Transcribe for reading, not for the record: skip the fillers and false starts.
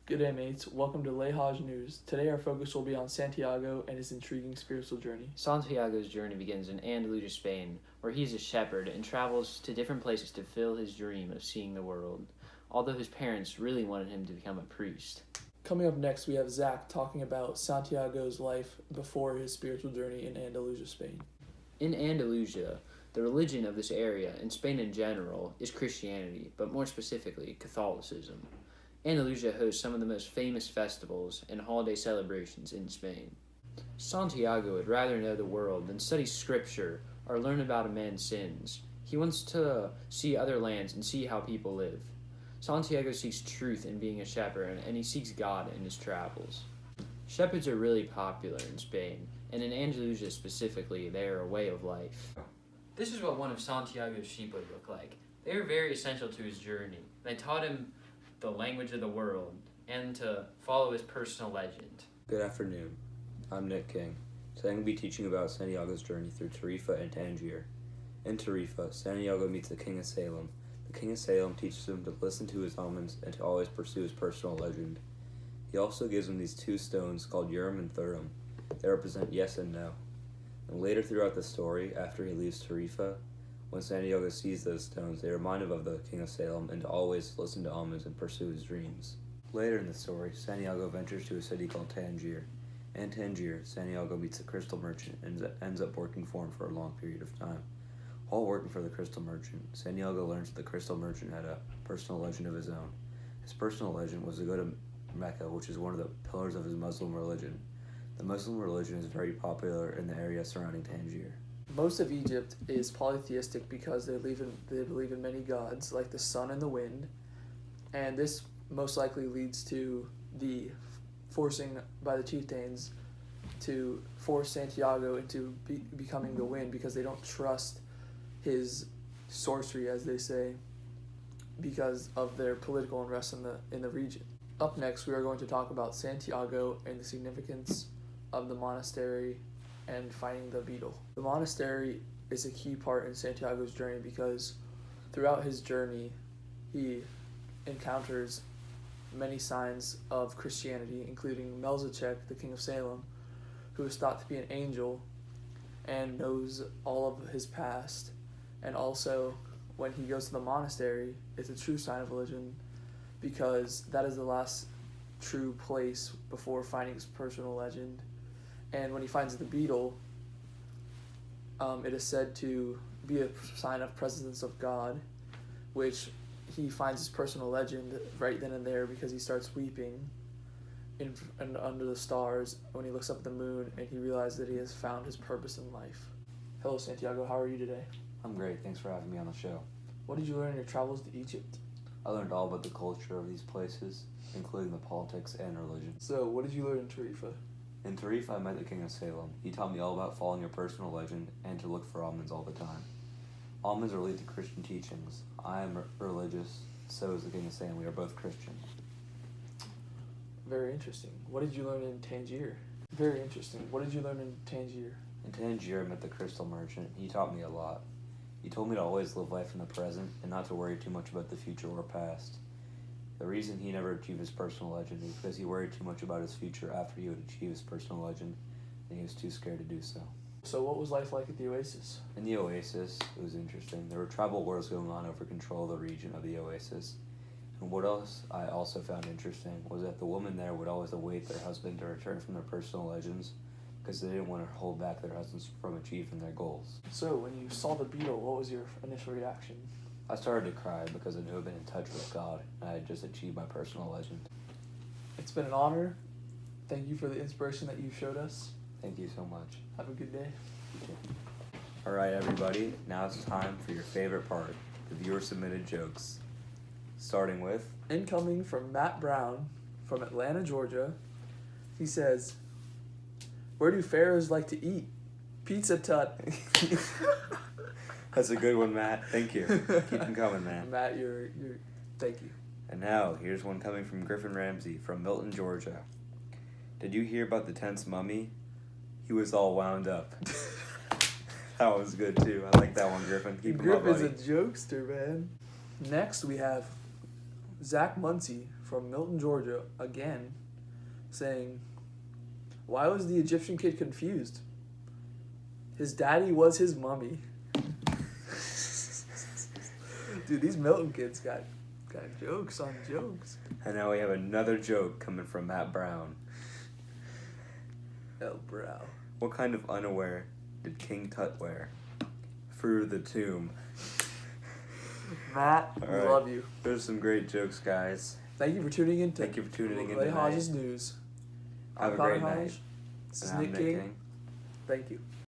Good day, mates. Welcome to Lehaj News. Today our focus will be on Santiago and his intriguing spiritual journey. Santiago's journey begins in Andalusia, Spain, where he is a shepherd and travels to different places to fulfill his dream of seeing the world, although his parents really wanted him to become a priest. Coming up next, we have Zach talking about Santiago's life before his spiritual journey in Andalusia, Spain. In Andalusia, the religion of this area, and Spain in general, is Christianity, but more specifically, Catholicism. Andalusia hosts some of the most famous festivals and holiday celebrations in Spain. Santiago would rather know the world than study scripture or learn about a man's sins. He wants to see other lands and see how people live. Santiago seeks truth in being a shepherd, and he seeks God in his travels. Shepherds are really popular in Spain, and in Andalusia specifically, they are a way of life. This is what one of Santiago's sheep would look like. They were very essential to his journey. They taught him the language of the world and to follow his personal legend. Good afternoon. I'm Nick King. Today I'm going to be teaching about Santiago's journey through Tarifa and Tangier. In Tarifa, Santiago meets the King of Salem. The King of Salem teaches him to listen to his omens and to always pursue his personal legend. He also gives him these two stones called Urim and Thummim. They represent yes and no. And later throughout the story, after he leaves Tarifa, when Santiago sees those stones, they remind him of the King of Salem and to always listen to omens and pursue his dreams. Later in the story, Santiago ventures to a city called Tangier. In Tangier, Santiago meets a crystal merchant and ends up working for him for a long period of time. While working for the crystal merchant, Santiago learns that the crystal merchant had a personal legend of his own. His personal legend was to go to Mecca, which is one of the pillars of his Muslim religion. The Muslim religion is very popular in the area surrounding Tangier. Most of Egypt is polytheistic because they believe in many gods, like the sun and the wind, and this most likely leads to the forcing by the chieftains to force Santiago into becoming the wind because they don't trust his sorcery, as they say, because of their political unrest in the region. Up next, we are going to talk about Santiago and the significance of the monastery and finding the beetle. The monastery is a key part in Santiago's journey because throughout his journey, he encounters many signs of Christianity, including Melchizedek, the King of Salem, who is thought to be an angel and knows all of his past. And also, when he goes to the monastery, it's a true sign of religion because that is the last true place before finding his personal legend. And when he finds the beetle, it is said to be a sign of presence of God, which he finds his personal legend right then and there because he starts weeping and under the stars when he looks up at the moon and he realizes that he has found his purpose in life. Hello, Santiago. How are you today? I'm great. Thanks for having me on the show. What did you learn in your travels to Egypt? I learned all about the culture of these places, including the politics and religion. So, what did you learn in Tarifa? In Tarifa, I met the King of Salem. He taught me all about following your personal legend and to look for omens all the time. Omens relate to Christian teachings. I am religious, so is the King of Salem. We are both Christian. Very interesting. What did you learn in Tangier? Very interesting. What did you learn in Tangier? In Tangier, I met the crystal merchant. He taught me a lot. He told me to always live life in the present and not to worry too much about the future or past. The reason he never achieved his personal legend is because he worried too much about his future after he would achieve his personal legend, and he was too scared to do so. So what was life like at the Oasis? In the Oasis, it was interesting. There were tribal wars going on over control of the region of the Oasis. And what else I also found interesting was that the women there would always await their husband to return from their personal legends because they didn't want to hold back their husbands from achieving their goals. So when you saw the beetle, what was your initial reaction? I started to cry because I knew I'd been in touch with God and I had just achieved my personal legend. It's been an honor. Thank you for the inspiration that you showed us. Thank you so much. Have a good day. Alright everybody, now it's time for your favorite part, the viewer submitted jokes. Starting with, Incoming from Matt Brown from Atlanta, Georgia. He says, "Where do pharaohs like to eat? Pizza Tut." That's a good one, Matt. Thank you. Keep them coming, man. Matt, you're thank you. And now, here's one coming from Griffin Ramsey from Milton, Georgia. Did you hear about the tense mummy? He was all wound up. That was good, too. I like that one, Griffin. Keep him up, buddy. Griffin's a jokester, man. Next, we have Zach Muncie from Milton, Georgia, again, saying, why was the Egyptian kid confused? His daddy was his mummy. Dude, these Milton kids got jokes on jokes. And now we have another joke coming from Matt Brown. El Brow. What kind of underwear did King Tut wear? Through the tomb. Matt, we All right. love you. There's some great jokes, guys. Thank you for tuning in to Thank you for tuning in Ray tonight. Hodges News. Have I'm a great Connor night. Hodge. This is And I'm Nick King. Thank you.